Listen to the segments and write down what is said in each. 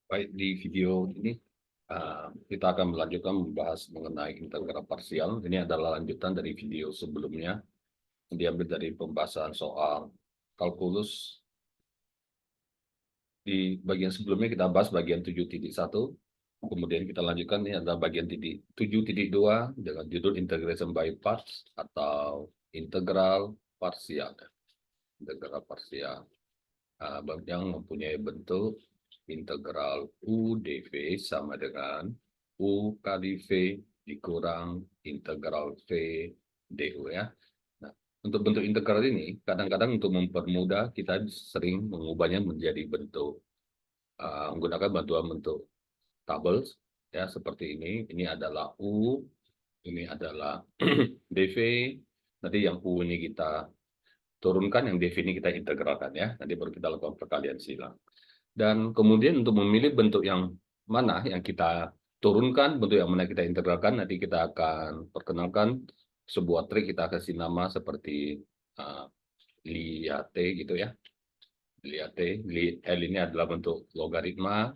Baik, di video ini kita akan melanjutkan membahas mengenai integral parsial. Ini adalah lanjutan dari video sebelumnya, yang diambil dari pembahasan soal kalkulus. Di bagian sebelumnya kita bahas bagian 7.1, kemudian kita lanjutkan ini adalah bagian 7.2 dengan judul integration by parts atau integral parsial. Integral parsial yang mempunyai bentuk integral U dV sama dengan U kali V dikurang integral V du ya. Nah, untuk bentuk integral ini, kadang-kadang untuk mempermudah kita sering mengubahnya menjadi bentuk menggunakan bantuan bentuk tabel ya seperti ini. Ini adalah U, ini adalah dV. Nanti yang U ini kita turunkan, yang dV ini kita integralkan ya. Nanti baru kita lakukan perkalian silang. Dan kemudian untuk memilih bentuk yang mana yang kita turunkan, bentuk yang mana kita integralkan, nanti kita akan perkenalkan sebuah trik, kita kasih nama seperti Liate gitu ya. Liate, L ini adalah bentuk logaritma,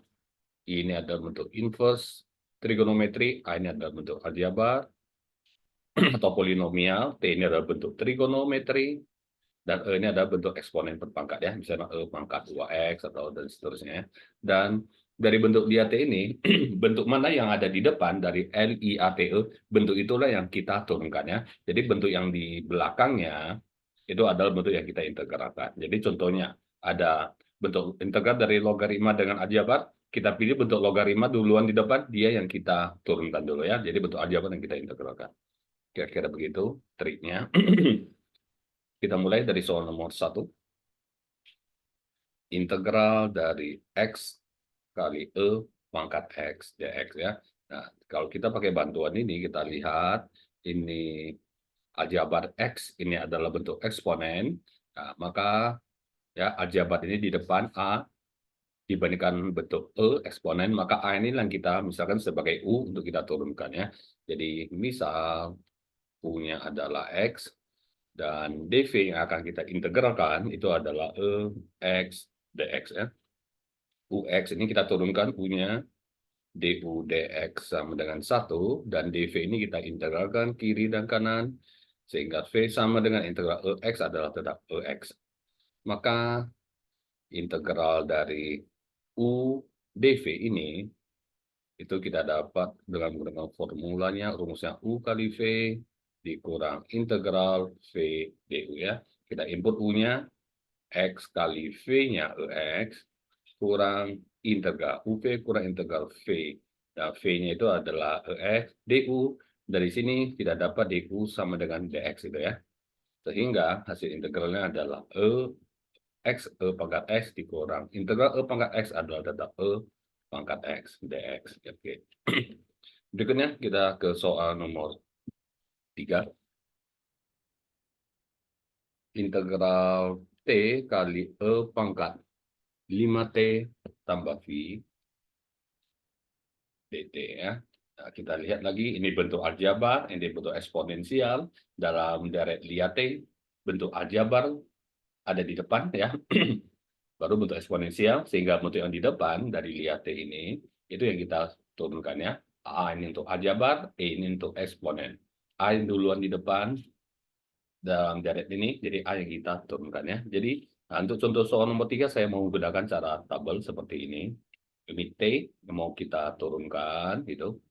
I ini adalah bentuk inverse trigonometri, A ini adalah bentuk aljabar atau polinomial, T ini adalah bentuk trigonometri, dan E ini adalah bentuk eksponen berpangkat ya, misalnya E pangkat 2X atau dan seterusnya. Dan dari bentuk LIAT ini, bentuk mana yang ada di depan dari LIATE, bentuk itulah yang kita turunkan ya. Jadi bentuk yang di belakangnya itu adalah bentuk yang kita integralkan. Jadi contohnya ada bentuk integral dari logaritma dengan aljabar, kita pilih bentuk logaritma duluan di depan, dia yang kita turunkan dulu ya. Jadi bentuk aljabar yang kita integralkan. Kira-kira begitu triknya. Kita mulai dari soal nomor 1. Integral dari X kali E pangkat X dx ya. Nah, kalau kita pakai bantuan ini, kita lihat ini aljabar X, ini adalah bentuk eksponen. Nah, maka ya aljabar ini di depan A dibandingkan bentuk E eksponen, maka A ini yang kita misalkan sebagai U untuk kita turunkan ya. Jadi misal U-nya adalah X, dan dV yang akan kita integralkan itu adalah X dx ya. Ux ini kita turunkan U-nya, du dx sama dengan 1, dan dv ini kita integralkan kiri dan kanan, sehingga V sama dengan integral Ex adalah tetap Ex. Maka integral dari U dv ini, itu kita dapat dengan menggunakan formulanya, rumusnya U kali V dikurang integral V du ya. Kita input U-nya, X kali V-nya Ex, kurang integral UV kurang integral V. Nah, V-nya itu adalah EX DU. Dari sini tidak dapat DU sama dengan DX itu ya. Sehingga hasil integralnya adalah X E pangkat X dikurang integral E pangkat X adalah tetap E pangkat X DX. Oke. Berikutnya kita ke soal nomor 3. Integral T kali E pangkat 5T tambah V dt ya. Nah, kita lihat lagi, ini bentuk aljabar, ini bentuk eksponensial. Dalam deret Liate, bentuk aljabar ada di depan ya. Baru bentuk eksponensial, sehingga bentuk yang di depan dari Liate ini, itu yang kita turunkan ya. A ini untuk aljabar, E ini untuk eksponen. A yang duluan di depan dalam deret ini, jadi A yang kita turunkan ya. Jadi, nah, untuk contoh soal nomor 3, saya mau menggunakan cara tabel seperti ini. Ini T yang mau kita turunkan gitu.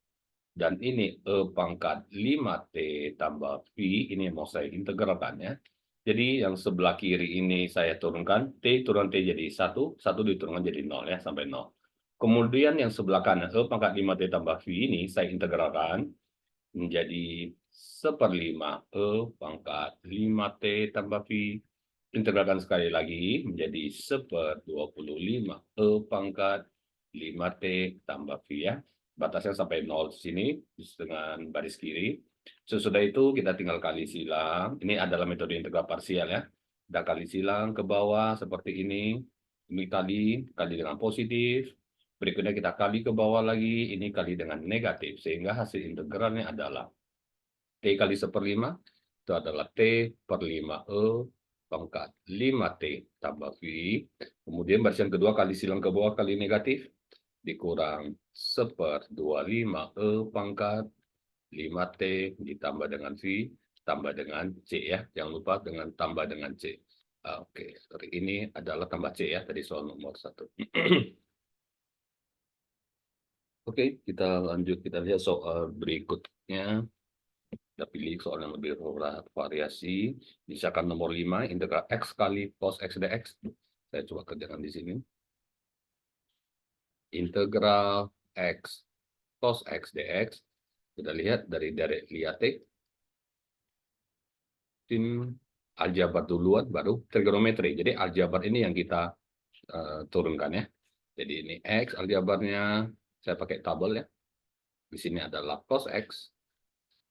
Dan ini E pangkat 5T tambah V, ini yang mau saya integralkan ya. Jadi yang sebelah kiri ini saya turunkan, T turun T jadi 1, 1 diturunkan jadi 0 ya, sampai 0. Kemudian yang sebelah kanan, E pangkat 5T tambah V ini saya integralkan menjadi 1/5 E pangkat 5T tambah V. Integralkan sekali lagi menjadi 1/25 E pangkat 5T tambah V ya. Batasnya sampai 0 sini dengan baris kiri. Sesudah itu kita tinggal kali silang. Ini adalah metode integral parsial ya. Kita kali silang ke bawah seperti ini. Ini kali dengan positif. Berikutnya kita kali ke bawah lagi. Ini kali dengan negatif. Sehingga hasil integralnya adalah T kali 1/5 itu adalah T per 5 E pangkat 5T tambah V. Kemudian barisan kedua kali silang ke bawah kali negatif. dikurang 1/25 E pangkat 5T ditambah dengan V tambah dengan C ya. Jangan lupa dengan tambah dengan C. Oke, sorry. Ini adalah tambah C ya, tadi soal nomor 1. Oke, kita lanjut. Kita lihat soal berikutnya. Kita pilih soal yang lebih variasi. Misalkan nomor 5, integral X kali cos X dx. Saya coba kerjakan di sini. Integral X cos X dx. Kita lihat dari lihat T. Aljabar duluan, baru trigonometri. Jadi aljabar ini yang kita turunkan ya. Jadi ini X aljabarnya, saya pakai tabel ya. Di sini adalah cos X.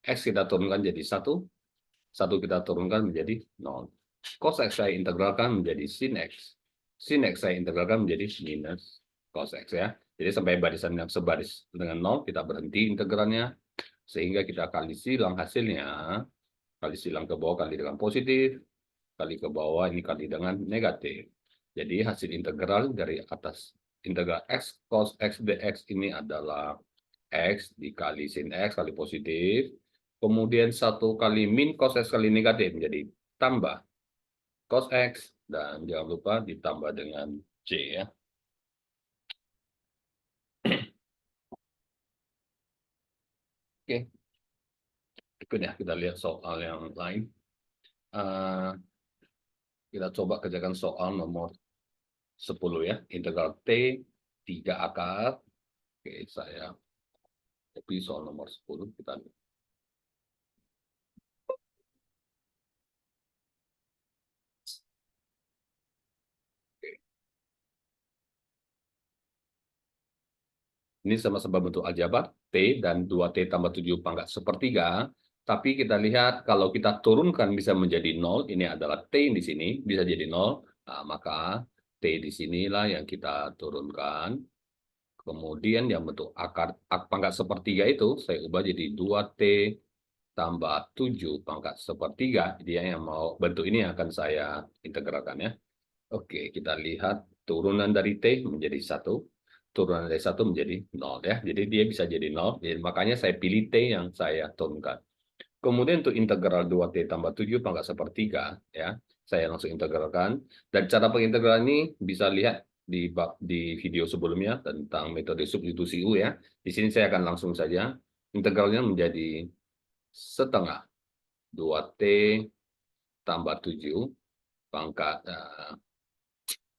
X kita turunkan jadi 1. 1 kita turunkan menjadi 0. Cos X saya integralkan menjadi sin X. Sin X saya integralkan menjadi minus cos X ya. Jadi sampai barisan yang sebaris dengan 0, kita berhenti integralnya. Sehingga kita kali silang hasilnya. Kali silang ke bawah kali dengan positif. Kali ke bawah ini kali dengan negatif. Jadi hasil integral dari atas integral X cos X dx ini adalah X dikali sin X kali positif. Kemudian 1 kali min cos X kali negatif menjadi tambah cos X. Dan jangan lupa ditambah dengan C ya. Oke. Berikutnya kita lihat soal yang lain. Kita coba kerjakan soal nomor 10 ya. Integral T 3 akar. Oke, saya copy soal nomor 10. Kita lihat. Ini sama-sama bentuk aljabar, T dan 2T tambah 7 pangkat sepertiga. Tapi kita lihat kalau kita turunkan bisa menjadi 0, ini adalah T di sini, bisa jadi 0. Nah, maka T di sinilah yang kita turunkan. Kemudian yang bentuk akar pangkat sepertiga itu, saya ubah jadi 2T tambah 7 pangkat sepertiga. Dia yang mau bentuk ini yang akan saya integralkan ya. Oke, kita lihat turunan dari T menjadi 1. Turunan dari 1 menjadi 0 ya. Jadi dia bisa jadi 0. Jadi makanya saya pilih T yang saya turunkan. Kemudian untuk integral 2T tambah 7 pangkat sepertiga ya. Saya langsung integralkan. Dan cara pengintegralan ini bisa lihat di video sebelumnya tentang metode substitusi U ya. Di sini saya akan langsung saja integralnya menjadi setengah 2T tambah 7 pangkat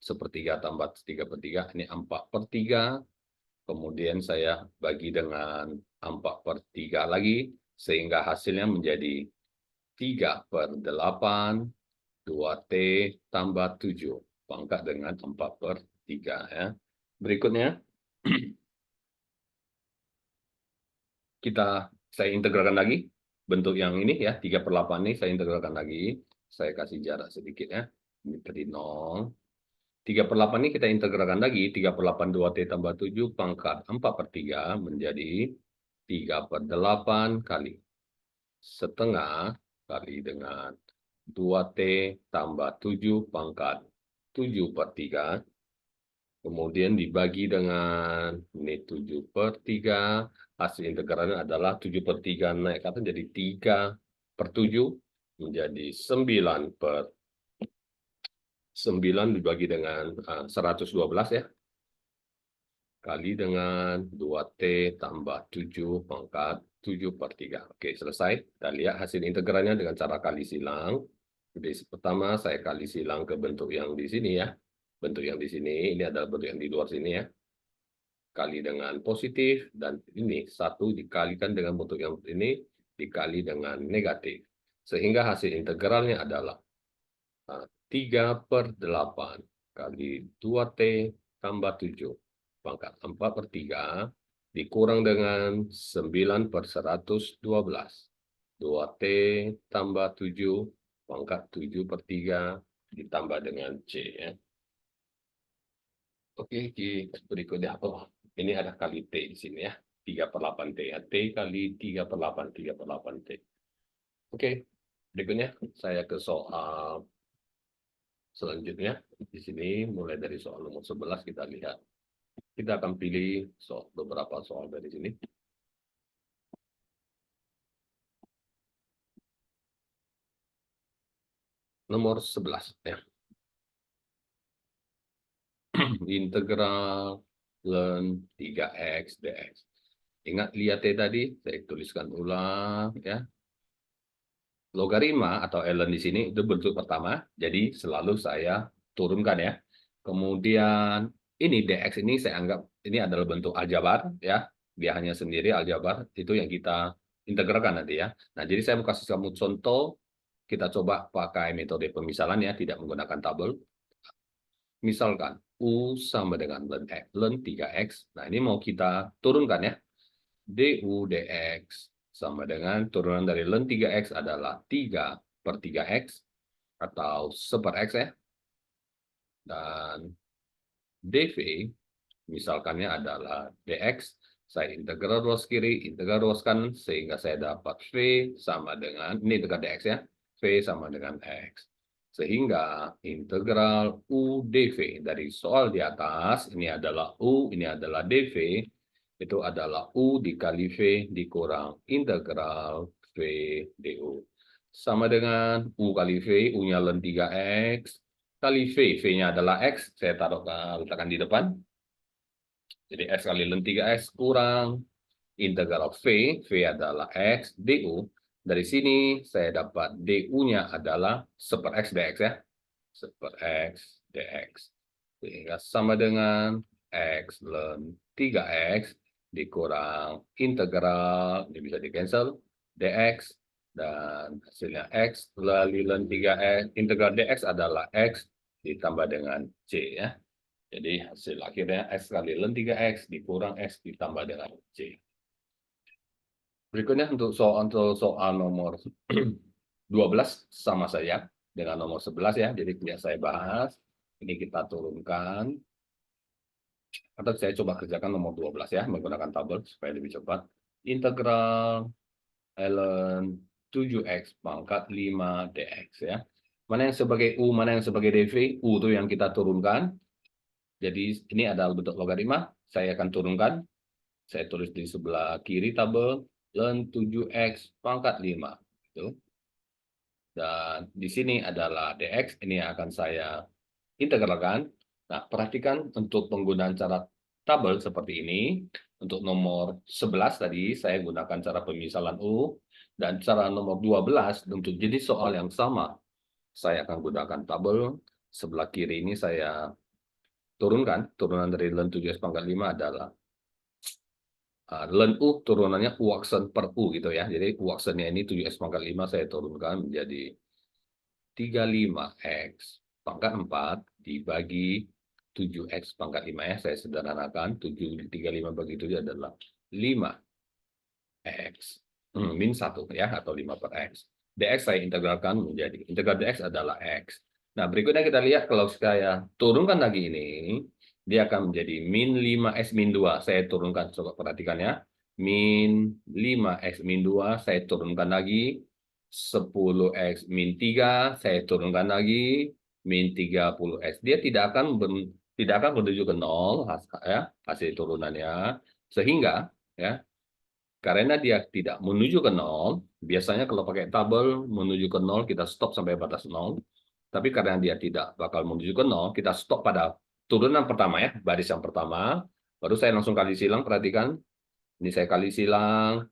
sepertiga tambah 3/3, ini 4/3. Kemudian saya bagi dengan 4/3 lagi, sehingga hasilnya menjadi 3/8, 2T tambah 7, pangkat dengan 4/3. Ya. Berikutnya, saya integralkan lagi, bentuk yang ini ya, 3/8 ini saya integralkan lagi, saya kasih jarak sedikit ya, ini tadi 0. 3/8 ini kita integralkan lagi, 3/8 2T tambah 7 pangkat 4/3 menjadi 3/8 kali setengah kali dengan 2T tambah 7 pangkat 7/3. Kemudian dibagi dengan ini 7/3. Hasil integralnya adalah 7/3 naik ke atas jadi 3/7 menjadi 9 dibagi dengan 112 ya. Kali dengan 2T tambah 7 pangkat 7/3. Oke, selesai. Kita lihat hasil integralnya dengan cara kali silang. Jadi pertama saya kali silang ke bentuk yang di sini ya. Bentuk yang di sini, ini adalah bentuk yang di luar sini ya. Kali dengan positif, dan ini 1 dikalikan dengan bentuk yang ini, dikali dengan negatif. Sehingga hasil integralnya adalah 3/8 kali 2T tambah 7 pangkat 4/3 dikurang dengan 9/112. 2T tambah 7 pangkat 7/3 ditambah dengan C ya. Oke, berikutnya ini ada kali T di sini ya. 3/8 T ya. T kali 3/8, 3/8 T. Oke, berikutnya saya ke soal selanjutnya. Di sini mulai dari soal nomor 11 kita lihat. Kita akan pilih beberapa soal dari sini. Nomor 11 ya. Integral ln 3x dx. Ingat lihat tadi, saya tuliskan ulang ya. Logaritma atau ln di sini itu bentuk pertama, jadi selalu saya turunkan ya. Kemudian ini dx ini saya anggap ini adalah bentuk aljabar ya. Dia hanya sendiri aljabar, itu yang kita integralkan nanti ya. Nah, jadi saya mau kasih kamu contoh, kita coba pakai metode pemisalan ya, tidak menggunakan tabel. Misalkan U sama dengan ln 3x. Nah, ini mau kita turunkan ya. du dx sama dengan turunan dari ln 3x adalah 3/3x atau 1/x ya. Dan dv misalkannya adalah dx. Saya integral ruas kiri, integral ruas kanan, sehingga saya dapat v sama dengan, ini integral dx ya, v sama dengan x. Sehingga integral u dv dari soal di atas, ini adalah u, ini adalah dv, itu adalah u dikali v dikurang integral v du. Sama dengan u kali v, u-nya ln 3x, kali v, v-nya adalah x, saya taruh letakkan di depan. Jadi x kali ln 3x kurang integral v, v adalah x, du. Dari sini saya dapat du-nya adalah 1/x dx ya. 1/x dx. Sehingga sama dengan x ln 3x dikurang integral, ini bisa di-cancel, dx. Dan hasilnya x kali ln 3x, integral dx adalah x ditambah dengan c ya. Jadi hasil akhirnya x kali ln 3x dikurang x ditambah dengan c. Berikutnya untuk soal nomor 12 sama saja dengan nomor 11 ya. Jadi tidak saya bahas. Ini kita turunkan. Atau saya coba kerjakan nomor 12 ya, menggunakan tabel supaya lebih cepat. Integral ln 7x pangkat 5 dx ya. Mana yang sebagai u, mana yang sebagai dv? U itu yang kita turunkan. Jadi ini adalah bentuk logaritma, saya akan turunkan. Saya tulis di sebelah kiri tabel, ln 7x pangkat 5. Gitu. Dan di sini adalah dx, ini yang akan saya integralkan. Nah, perhatikan untuk penggunaan cara tabel seperti ini. Untuk nomor 11 tadi, saya gunakan cara pemisalan U. Dan cara nomor 12, untuk jenis soal yang sama, saya akan gunakan tabel. Sebelah kiri ini saya turunkan, turunan dari ln 7x pangkat 5 adalah ln U, turunannya U aksen per U gitu ya. Jadi U aksennya ini 7x pangkat 5 saya turunkan menjadi 35x pangkat 4 dibagi 7x pangkat 5 ya. Saya sederhanakan, 35 bagi 7 adalah 5x min 1 ya, atau 5/x. dx saya integralkan menjadi, integral dx adalah x. Nah, berikutnya kita lihat kalau saya turunkan lagi ini, dia akan menjadi min 5x min 2. Saya turunkan, coba perhatikan ya. Min 5x min 2, saya turunkan lagi. 10x min 3, saya turunkan lagi. Min 30x. Dia tidak akan menuju ke 0 ya, hasil turunannya. Sehingga ya, karena dia tidak menuju ke 0, biasanya kalau pakai tabel menuju ke 0, kita stop sampai batas 0. Tapi karena dia tidak bakal menuju ke 0, kita stop pada turunan pertama ya, baris yang pertama. Baru saya langsung kali silang, perhatikan. Ini saya kali silang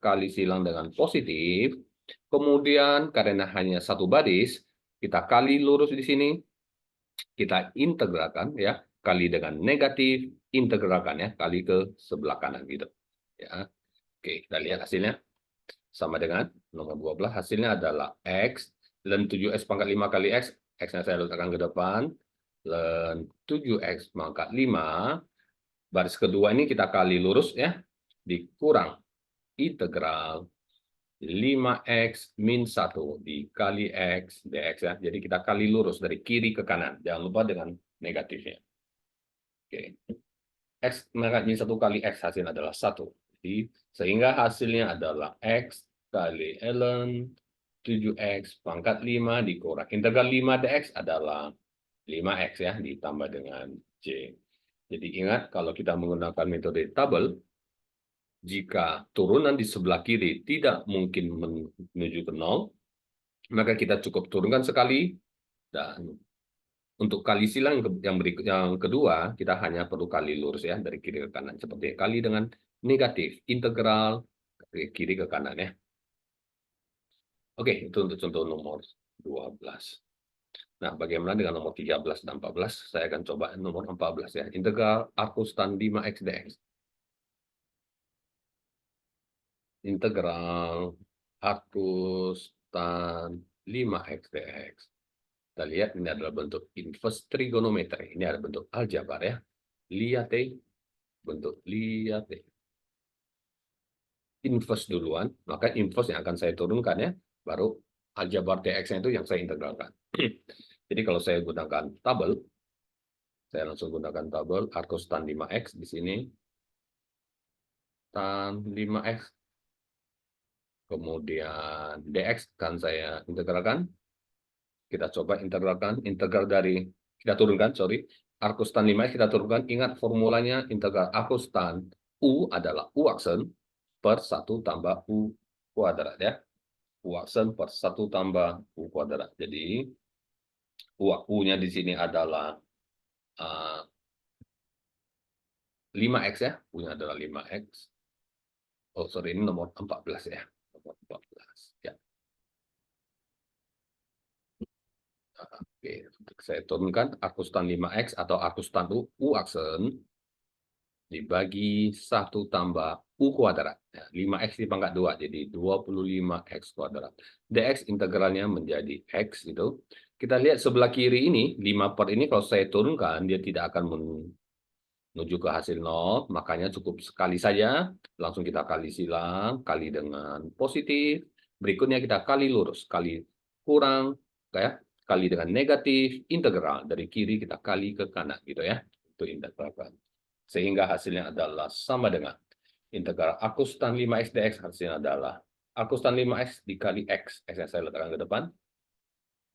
dengan positif. Kemudian karena hanya satu baris, kita kali lurus di sini. Kita integralkan ya, kali dengan negatif, integralkan ya, kali ke sebelah kanan gitu. Ya. Oke, kita lihat hasilnya. Sama dengan nomor 12, hasilnya adalah X, ln 7X pangkat 5 kali X, X-nya saya letakkan ke depan, ln 7X pangkat 5, baris kedua ini kita kali lurus ya, dikurang integral 5X min 1 dikali X dx ya. Jadi kita kali lurus dari kiri ke kanan, jangan lupa dengan negatifnya. Oke. X min 1 kali X hasilnya adalah 1. Jadi, sehingga hasilnya adalah X kali ln 7X pangkat 5 dikurang integral 5 dx adalah 5X ya, ditambah dengan C. Jadi ingat, kalau kita menggunakan metode tabel, jika turunan di sebelah kiri tidak mungkin menuju ke 0, maka kita cukup turunkan sekali, dan untuk kali silang yang kedua, kita hanya perlu kali lurus ya, dari kiri ke kanan. Seperti kali dengan negatif, integral, dari kiri ke kanan ya. Oke, itu untuk contoh nomor 12. Nah, bagaimana dengan nomor 13 dan 14? Saya akan coba nomor 14 ya. Integral arcus tan 5x dx. Integral arcus tan 5x dx. Kita lihat ini adalah bentuk inverse trigonometri. Ini ada bentuk aljabar ya. Lihat bentuk lihat inverse duluan, maka inverse yang akan saya turunkan ya, baru aljabar dx-nya itu yang saya integralkan. Jadi kalau saya gunakan tabel, saya langsung gunakan tabel arcus tan 5x di sini, tan 5x, kemudian dx kan saya integralkan. Kita coba integralkan, integral dari, kita turunkan, sorry, arcus tan 5x kita turunkan. Ingat formulanya, integral arcus tan u adalah u aksen per 1 tambah u kuadrat ya. U aksen per 1 tambah u kuadrat. Jadi u-nya di sini adalah 5x ya. U-nya adalah 5x. Oh, sorry, ini nomor 14 ya. Nomor 14. Ya. Oke, saya turunkan arcus tan 5x atau arcus tan u aksen dibagi 1 tambah u kuadrat. Ya, 5x dipangkat 2, jadi 25x kuadrat. dx integralnya menjadi x itu. Kita lihat sebelah kiri ini, 5 per ini kalau saya turunkan, dia tidak akan menuju ke hasil 0, makanya cukup sekali saja, langsung kita kali silang, kali dengan positif, berikutnya kita kali lurus, kali kurang, kayak kali dengan negatif, integral, dari kiri kita kali ke kanan, gitu ya, itu integral. Sehingga hasilnya adalah sama dengan integral arcus tan 5x dx, hasilnya adalah arcus tan 5x dikali x, x yang saya letakkan ke depan,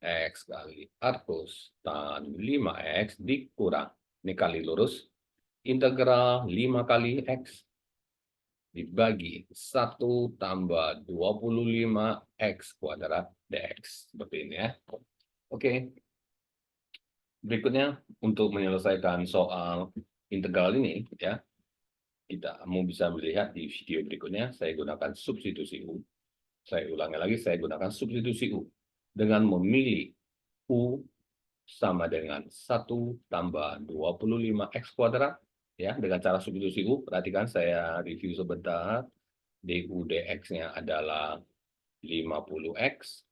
x kali arcus tan 5x dikurang, ini kali lurus, integral 5 kali x dibagi 1 tambah 25x kuadrat dx. Seperti ini ya. Oke. Berikutnya, untuk menyelesaikan soal integral ini, ya, kamu bisa melihat di video berikutnya, saya gunakan substitusi U. Saya ulangi lagi, saya gunakan substitusi U. Dengan memilih U sama dengan 1 tambah 25x kuadrat, ya, dengan cara substitusi U, perhatikan saya review sebentar. du dx-nya adalah 50x,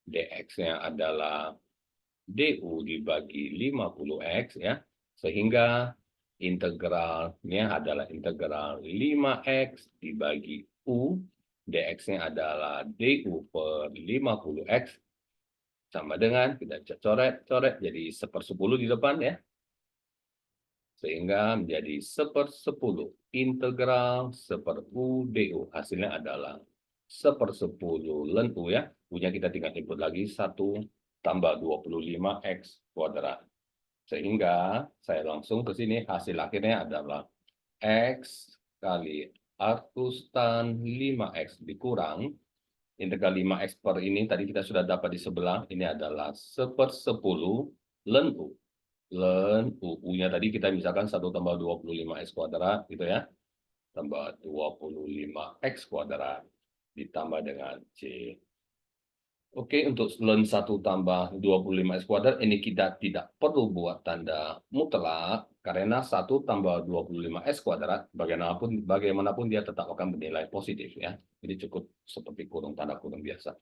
dx-nya adalah du dibagi 50x, ya, sehingga integralnya adalah integral 5x dibagi u, dx-nya adalah du per 50x, sama dengan, kita coret-coret, jadi 1/10 di depan ya, sehingga menjadi 1/10 integral 1/u du. Hasilnya adalah 1/10 ln u ya. U-nya kita tinggal input lagi 1 tambah 25x kuadrat. Sehingga saya langsung ke sini, hasil akhirnya adalah x kali arcus tan 5x dikurang integral 5x per ini tadi kita sudah dapat di sebelah, ini adalah 1/10 ln u. Ln u-nya tadi kita misalkan 1 tambah 25x kuadrat gitu ya, tambah 25x kuadrat ditambah dengan c. Oke, untuk ln 1 tambah 25x kuadrat ini kita tidak perlu buat tanda mutlak karena 1 tambah 25x kuadrat bagaimanapun dia tetap akan bernilai positif ya. Jadi cukup seperti kurung tanda kurung biasa.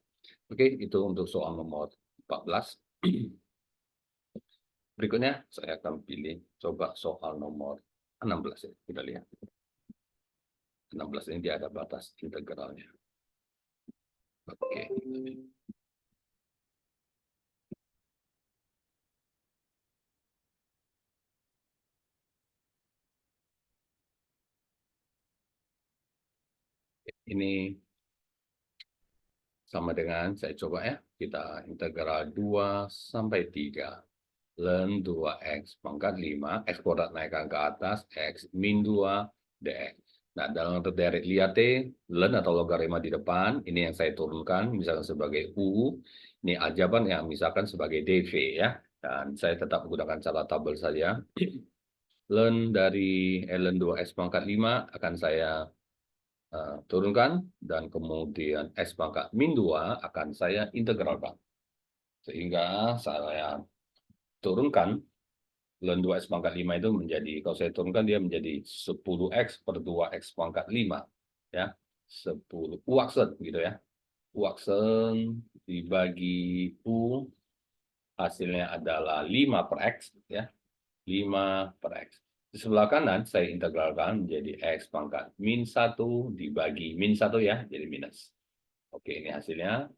Oke, itu untuk soal nomor 14. Berikutnya saya akan pilih coba soal nomor 16 ya. Kita lihat. 16 ini dia ada batas integralnya. Oke. Ini sama dengan, saya coba ya, kita integral 2 sampai 3 Ln 2x pangkat 5, x kuadrat naikkan ke atas, x min 2 dx. Nah, dalam direct liate, ln atau logaritma di depan, ini yang saya turunkan, misalkan sebagai u, ini aljabar yang misalkan sebagai dv ya. Dan saya tetap menggunakan cara tabel saja. Ln dari ln 2x pangkat 5 akan saya turunkan, dan kemudian x pangkat min 2 akan saya integralkan. Sehingga saya turunkan ln 2x pangkat 5 itu menjadi, kalau saya turunkan dia menjadi 10x per 2x pangkat 5. Ya, 10 u aksen gitu ya. U aksen dibagi u, hasilnya adalah 5 per x ya. 5 per x. Di sebelah kanan saya integralkan menjadi x pangkat min 1 dibagi min 1 ya, jadi minus. Oke, ini hasilnya.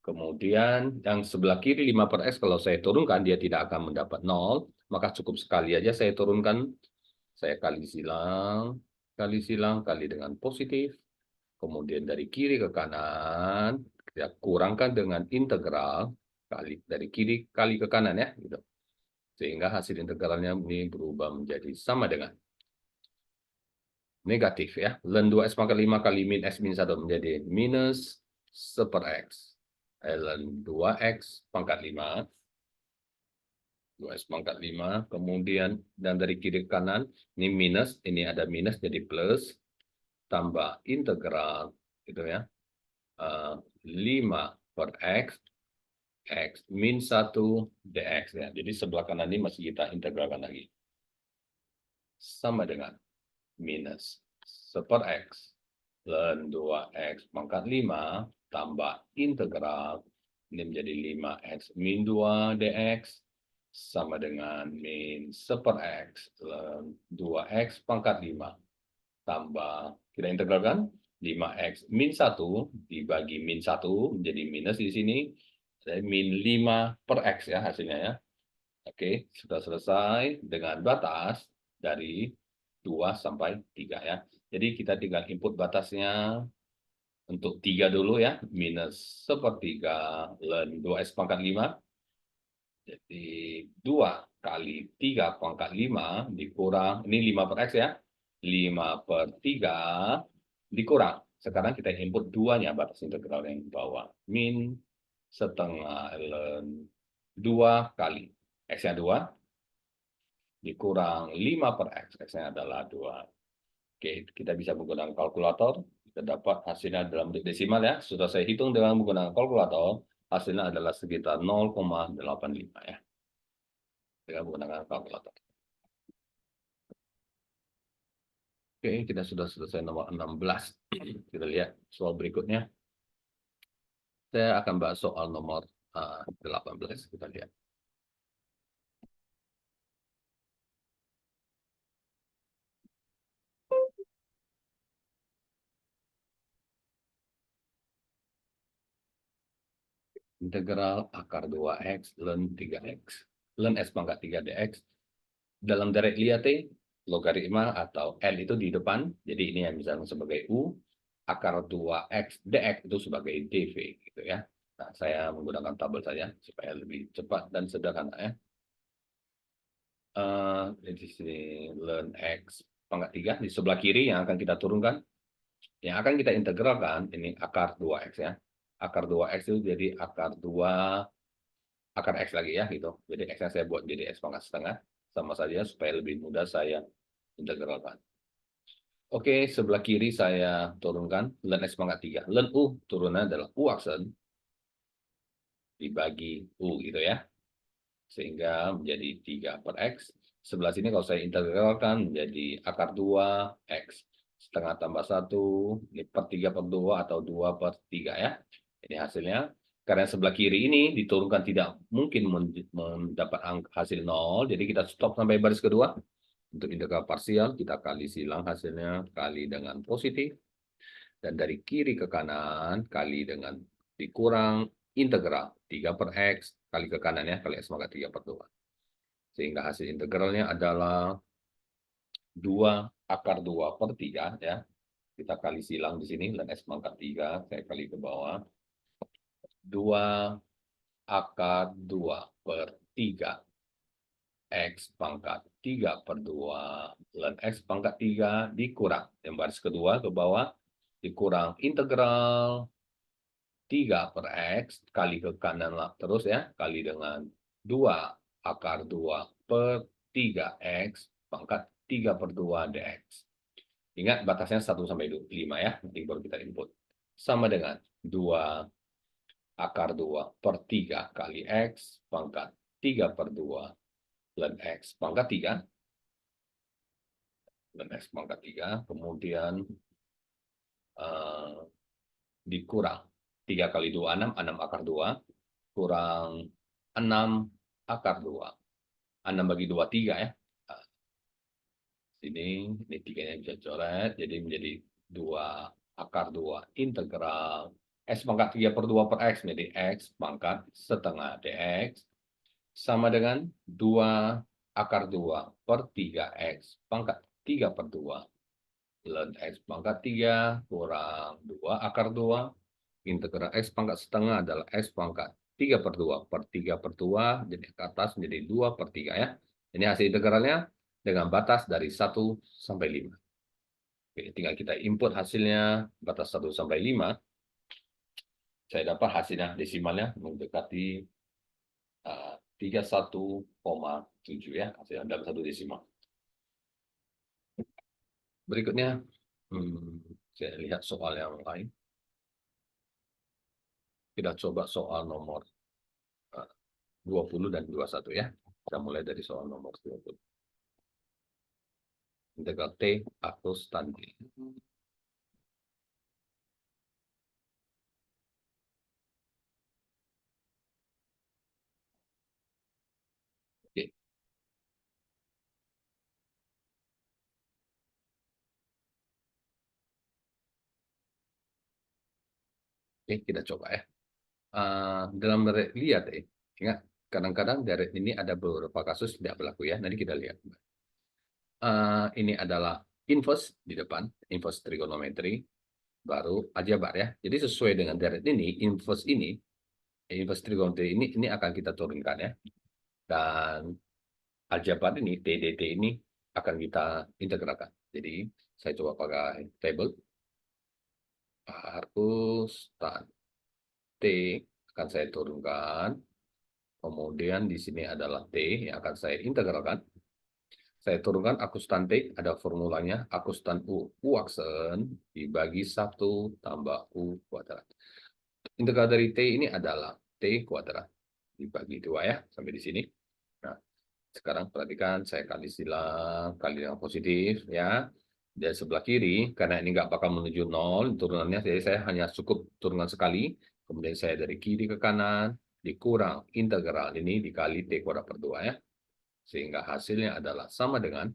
Kemudian yang sebelah kiri 5 per x, kalau saya turunkan dia tidak akan mendapat 0, maka cukup sekali aja saya turunkan. Saya kali silang, kali dengan positif. Kemudian dari kiri ke kanan, kita kurangkan dengan integral, kali dari kiri kali ke kanan ya. Gitu. Sehingga hasil integralnya ini berubah menjadi sama dengan negatif ya. Ln 2x pangkat 5 kali min x min 1 menjadi minus 1 per x. Ln 2x pangkat 5. 2x pangkat 5. Kemudian, dan dari kiri ke kanan, ini minus, ini ada minus jadi plus. Tambah integral, gitu ya. 5 per x. X min 1 dx ya. Jadi sebelah kanan ini masih kita integralkan lagi. Sama dengan minus 1 per x ln 2x pangkat 5 tambah integral, ini menjadi 5x min 2 dx sama dengan min 1 per x ln 2x pangkat 5 tambah, kita integralkan 5x min 1 dibagi min 1 menjadi minus di sini, jadi min 5 per x ya hasilnya ya. Oke, sudah selesai dengan batas dari 2 sampai 3 ya. Jadi kita tinggal input batasnya untuk 3 dulu ya, minus 1/3 ln 2x pangkat 5. Jadi 2 kali 3 pangkat 5 dikurang, ini 5 per x ya, 5/3 dikurang. Sekarang kita input 2-nya, batas integral yang di bawah. Min setengah ln 2 kali x-nya 2, dikurang 5 per x, x-nya adalah 2. Oke, kita bisa menggunakan kalkulator, kita dapat hasilnya dalam bentuk desimal ya. Sudah saya hitung dengan menggunakan kalkulator, hasilnya adalah sekitar 0,85 ya. Dengan menggunakan kalkulator. Oke, kita sudah selesai nomor 16. Kita lihat soal berikutnya. Saya akan bahas soal nomor 18. Kita lihat. Integral akar 2x ln 3x. Ln s pangkat 3 dx. Dalam direct liate, logaritma atau L itu di depan. Jadi ini yang misalnya sebagai U. Akar 2x dx itu sebagai dv. Gitu ya. Nah, saya menggunakan tabel saja supaya lebih cepat dan sederhana ya. Di sini ln x pangkat 3 di sebelah kiri yang akan kita turunkan. Yang akan kita integralkan ini akar 2x ya. Akar 2x itu jadi akar 2 akar x lagi ya gitu. Jadi x-nya saya buat jadi x pangkat setengah. Sama saja supaya lebih mudah saya integralkan. Oke, sebelah kiri saya turunkan ln x pangkat 3. Ln u turunnya adalah u aksen dibagi u gitu ya. Sehingga menjadi 3 per x. Sebelah sini kalau saya integralkan menjadi akar 2 x. Setengah tambah 1, ini per 3 per 2 atau 2 per 3 ya. Ini hasilnya. Karena sebelah kiri ini diturunkan tidak mungkin mendapat hasil 0, jadi kita stop sampai baris kedua. Untuk integral parsial, kita kali silang hasilnya, kali dengan positif. Dan dari kiri ke kanan, kali dengan dikurang integral 3 per x, kali ke kanan ya, kali x maka 3 per 2. Sehingga hasil integralnya adalah 2 akar 2 per 3 ya. Kita kali silang di sini, ln x pangkat 3, saya kali ke bawah. 2 akar 2 per 3 X pangkat 3/2 ln X pangkat 3 dikurang. Yang baris kedua ke bawah dikurang integral 3/X kali ke kanan lah. Terus ya, kali dengan 2/2/3X pangkat 3/2 dx. Ingat batasnya 1-5 ya, nanti baru kita input. Sama dengan 2/2/3 kali X pangkat 3/2 ln X pangkat 3 ln X pangkat 3, kemudian dikurang 3 kali 2, 6/2, kurang 6/2. 6 bagi 2, 3 ya. Nah, ini 3-nya bisa coret, jadi menjadi 2/2 integral X pangkat 3/2 menjadi X pangkat setengah dx sama dengan 2/2/3X pangkat 3/2 ln X pangkat 3 kurang 2/2 integral X pangkat setengah adalah X pangkat 3/2 jadi ke atas menjadi 2/3 ya. Ini hasil integralnya dengan batas dari 1-5. Oke, tinggal kita input hasilnya batas 1-5. Saya dapat hasilnya desimalnya mendekati 31,7 ya, hasilnya dalam satu desimal. Berikutnya, saya lihat soal yang lain. Kita coba soal nomor 20 dan 21 ya. Kita mulai dari soal nomor 20. Integral T atau tan T. Oke. Oke, kita coba ya. Dalam lihat ingat kadang-kadang deret ini ada beberapa kasus tidak berlaku ya. Nanti kita lihat. Ini adalah inverse di depan, inverse trigonometry, baru aljabar ya. Jadi sesuai dengan deret ini, inverse trigonometry ini akan kita turunkan ya. Dan aljabar ini, TDT ini akan kita integralkan. Jadi saya coba pakai table. Harus tan T akan saya turunkan. Kemudian di sini adalah T yang akan saya integralkan. Saya turunkan akustan T, ada formulanya. Akustan U aksen dibagi 1 tambah U kuadrat. Integral dari T ini adalah T kuadrat. Dibagi 2 ya, sampai di sini. Nah, sekarang perhatikan, saya kali silang, kali yang positif ya. Dari sebelah kiri, karena ini nggak bakal menuju 0, turunannya, jadi saya hanya cukup turunkan sekali. Kemudian saya dari kiri ke kanan, dikurang integral ini dikali T kuadrat per 2 ya. Sehingga hasilnya adalah sama dengan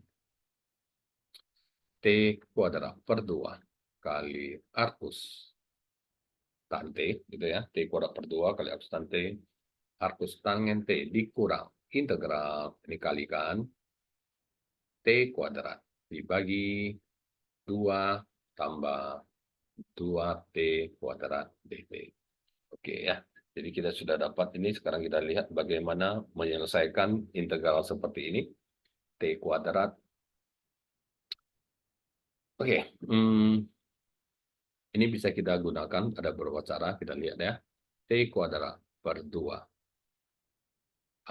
T kuadrat per 2 kali arcus tan T, gitu ya. T kuadrat per 2 kali arcus tan T, arcus tangen T dikurang integral, ini kalikan T kuadrat dibagi 2 tambah 2T kuadrat dt. Oke ya. Jadi kita sudah dapat ini, sekarang kita lihat bagaimana menyelesaikan integral seperti ini. T kuadrat. Oke, ini bisa kita gunakan, ada beberapa cara, kita lihat ya. T kuadrat per 2.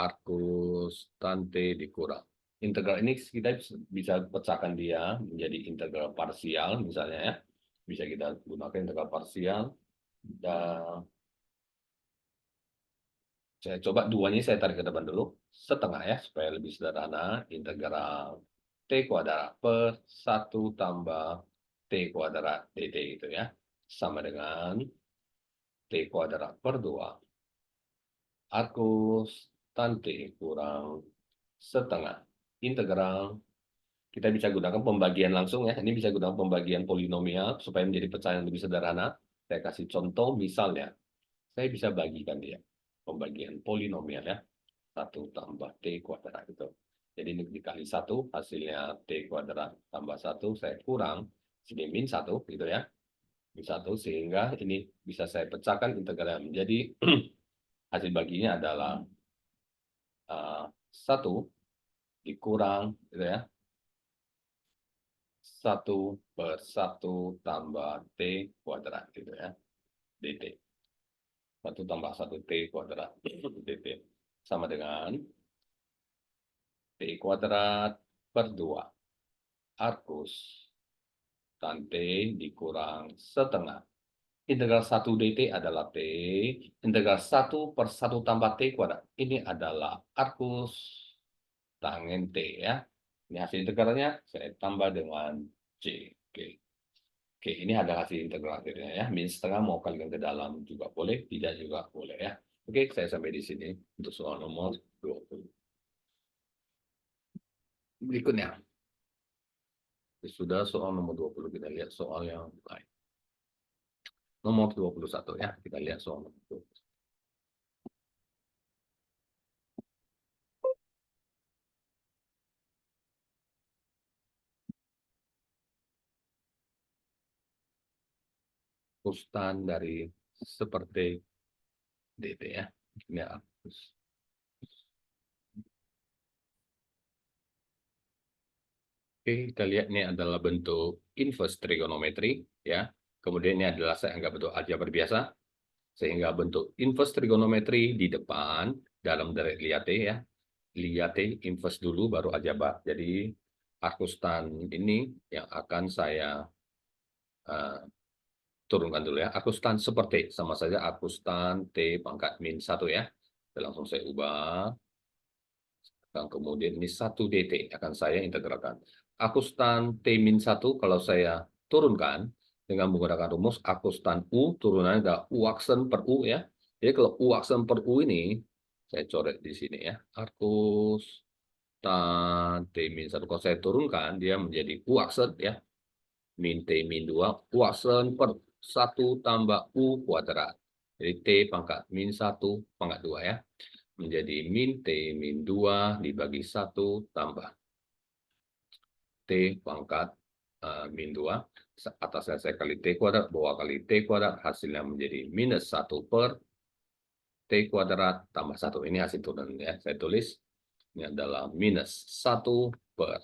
Arcus tan T dikurang. Integral ini kita bisa pecahkan dia menjadi integral parsial misalnya ya. Bisa kita gunakan integral parsial. Dan saya coba duanya saya tarik ke depan dulu. Setengah ya, supaya lebih sederhana. Integral T kuadrat per 1 tambah T kuadrat dt itu ya. Sama dengan T kuadrat per 2. Arcus tan T kurang setengah. Integral. Kita bisa gunakan pembagian langsung ya. Ini bisa gunakan pembagian polinomial supaya menjadi pecahan yang lebih sederhana. Saya kasih contoh misalnya. Saya bisa bagikan dia. Pembagian polinomial ya. 1 tambah T kuadrat itu. Jadi ini dikali 1, hasilnya T kuadrat tambah 1, saya kurang. Sini min 1 gitu ya. Min 1 sehingga ini bisa saya pecahkan integralnya menjadi hasil baginya adalah 1 dikurang gitu ya, 1/1 tambah T kuadrat gitu ya, dt. 1 tambah 1 T kuadrat dt. Sama dengan T kuadrat per 2 arcus tan T dikurang setengah. Integral 1 dt adalah T. Integral 1/1 tambah T kuadrat. Ini adalah arcus tangen T ya. Ini hasil integralnya. Saya tambah dengan C. Oke. Oke, ini ada hasil integral akhirnya ya. Min setengah mau kalikan ke dalam juga boleh, tidak juga boleh ya. Oke, saya sampai di sini untuk soal nomor 20. Berikutnya, sudah soal nomor 20, kita lihat soal yang lain. Nomor 21 ya, kita lihat soal nomor 20. Kustan dari seperti dt ya. Ini arcus. Oke, kita lihat ini adalah bentuk inverse trigonometri ya. Kemudian ini adalah saya anggap bentuk aljabar biasa. Sehingga bentuk inverse trigonometri di depan dalam dari lihat ya. Lihat inverse dulu baru aljabar. Jadi arcus tan ini yang akan saya uh, turunkan dulu ya. Arcus tan seperti sama saja arcus tan T pangkat min 1 ya. Langsung saya ubah. Dan kemudian ini 1 dt akan saya integralkan. Akustan T-1 kalau saya turunkan dengan menggunakan rumus akustan U, turunannya adalah U aksen per U ya. Jadi kalau U aksen per U ini, saya coret di sini ya. Arkus tan T-1. Kalau saya turunkan, dia menjadi U aksen ya. Min T-2, U aksen per 1 tambah U kuadrat. Jadi T pangkat min 1 pangkat 2 ya, menjadi min T min 2 dibagi 1 tambah T pangkat min 2. Atasnya saya kali T kuadrat, bawah kali T kuadrat, hasilnya menjadi minus 1 per T kuadrat tambah 1. Ini hasil turunan ya, saya tulis. Ini adalah minus 1 per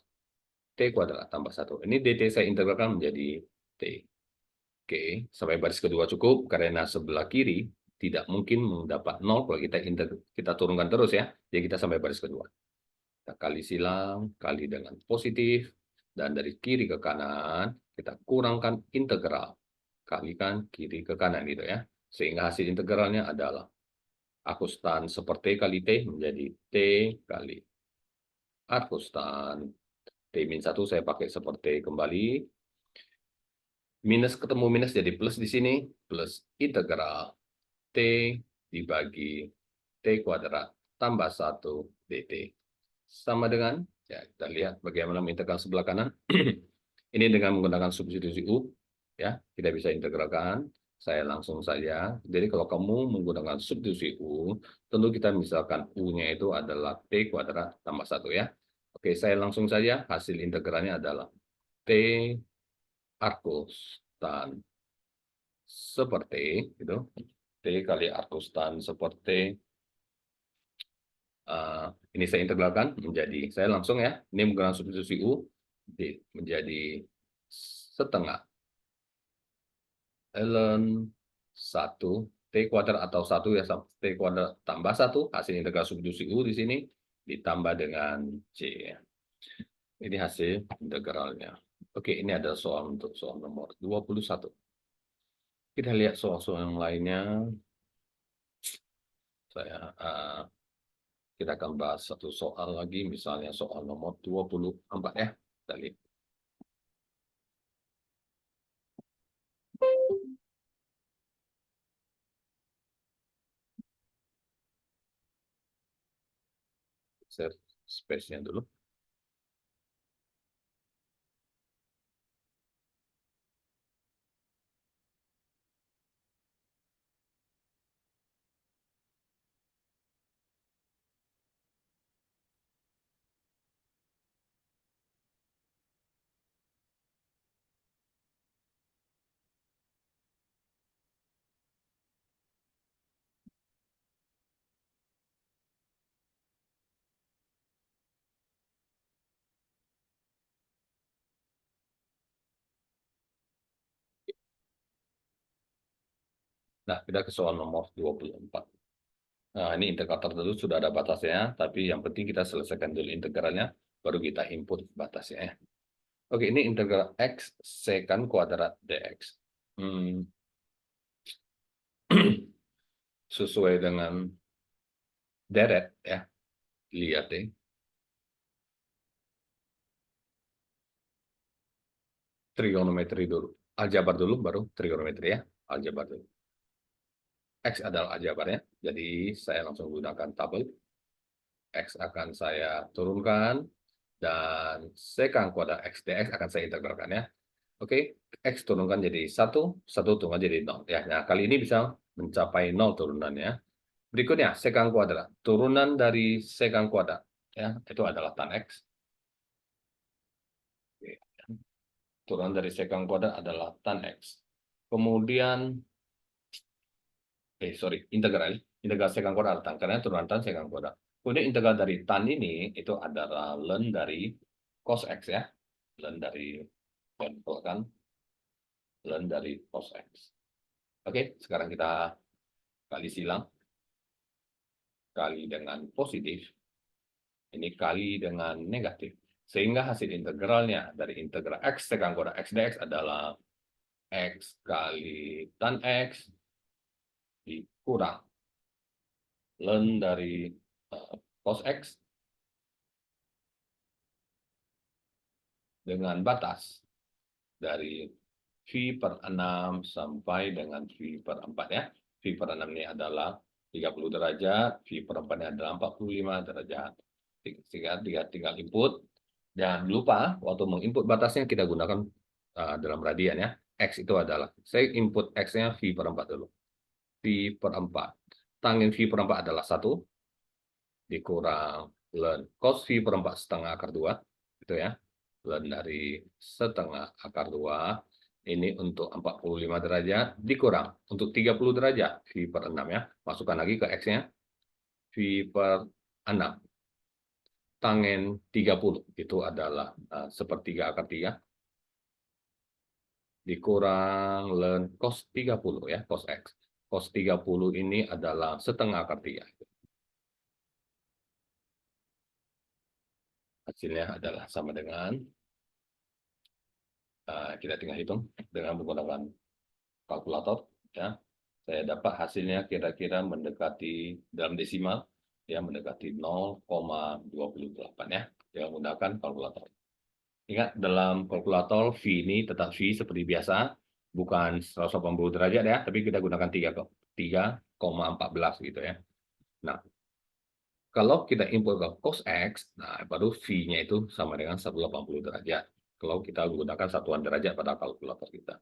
T kuadrat tambah 1. Ini dt saya integralkan menjadi T. Oke, sampai baris kedua cukup, karena sebelah kiri tidak mungkin mendapat 0 kalau kita turunkan terus ya. Jadi kita sampai baris kedua. Kita kali silang, kali dengan positif, dan dari kiri ke kanan, kita kurangkan integral. Kalikan kiri ke kanan gitu ya. Sehingga hasil integralnya adalah arcus tan seperti kali T menjadi T kali arcus tan T-1 saya pakai seperti kembali. Minus ketemu minus jadi plus di sini. Plus integral T dibagi T kuadrat tambah 1 dt. Sama dengan, ya kita lihat bagaimana mengintegral sebelah kanan. Ini dengan menggunakan substitusi U, ya kita bisa integralkan. Saya langsung saja. Jadi kalau kamu menggunakan substitusi U, tentu kita misalkan U-nya itu adalah T kuadrat tambah 1 ya. Oke, saya langsung saja. Hasil integralnya adalah T arcus tan seperti itu. T kali arcus tan seperti ini saya integralkan menjadi, saya langsung ya, ini menggunakan substitusi U, menjadi setengah ln 1 T kuadrat atau 1 ya, T kuadrat tambah 1, hasil integral substitusi U di sini, ditambah dengan C. Ini hasil integralnya. Oke, ini ada soal untuk soal nomor 21. Kita lihat soal-soal yang lainnya. Kita akan bahas satu soal lagi, misalnya soal nomor 24 ya. Kita lihat. Share space-nya dulu. Nah, kita ke soal nomor 24. Nah, ini integrator dulu sudah ada batasnya, tapi yang penting kita selesaikan dulu integralnya, baru kita input batasnya ya. Oke, ini integral x secant kuadrat dx. Hmm, sesuai dengan deret ya, lihat deh. Trigonometri dulu. Aljabar dulu, baru trigonometri ya. Aljabar dulu. X adalah aljabarnya, jadi saya langsung gunakan tabel. X akan saya turunkan, dan sekang kuadrat x dx akan saya integralkan ya. Oke, X turunkan jadi 1 turunkan jadi 0. Ya, nah, kali ini bisa mencapai 0 turunannya. Berikutnya, sekang kuadrat. Turunan dari sekang kuadrat. Ya, itu adalah tan X. Oke. Turunan dari sekang kuadrat adalah tan X. Kemudian, integral. Integral sekang kuadrat adalah tan, karena turunan tan sekang kuadrat. Kemudian integral dari tan ini, itu adalah ln dari cos X ya. Ln dari, kan, ln dari cos X. Oke, sekarang kita kali silang. Kali dengan positif, ini kali dengan negatif. Sehingga hasil integralnya dari integral x sekang kuadrat x dx adalah x kali tan x dikurang ln dari cos x dengan batas dari V per 6 sampai dengan V per 4 ya. V per 6 ini adalah 30 derajat, V per 4 ini adalah 45 derajat. Tinggal input. Jangan lupa, waktu menginput batasnya kita gunakan dalam radian ya. X itu adalah, saya input X-nya V per 4 dulu. V per 4. Tangin V per 4 adalah 1, dikurang ln cos V per 4 setengah akar 2. Itu ya. Ln dari setengah akar 2. Ini untuk 45 derajat, dikurang. Untuk 30 derajat, V per 6 ya. Masukkan lagi ke X-nya. V per 6. Tangen 30 itu adalah sepertiga akar 3 dikurang ln cos 30 ya, cos X. Cos 30 ini adalah setengah akar 3. Hasilnya adalah sama dengan, kita tinggal hitung dengan menggunakan kalkulator ya. Saya dapat hasilnya kira-kira mendekati dalam desimal ya, mendekati 0,28 ya, dengan menggunakan kalkulator. Ingat, dalam kalkulator V ini tetap V seperti biasa, bukan 180 derajat ya, tapi kita gunakan 3,14 gitu ya. Nah, kalau kita input ke cos X, nah baru V-nya itu sama dengan 180 derajat. Kalau kita menggunakan satuan derajat pada kalkulator kita.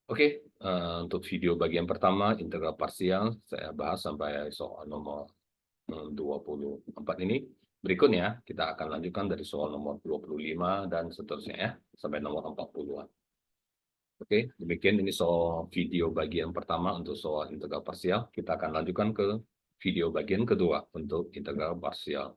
Oke, untuk video bagian pertama, integral parsial, saya bahas sampai soal nomor 24 ini. Berikutnya, kita akan lanjutkan dari soal nomor 25 dan seterusnya ya, sampai nomor 40-an. Oke, demikian ini soal video bagian pertama untuk soal integral parsial. Kita akan lanjutkan ke video bagian kedua untuk integral parsial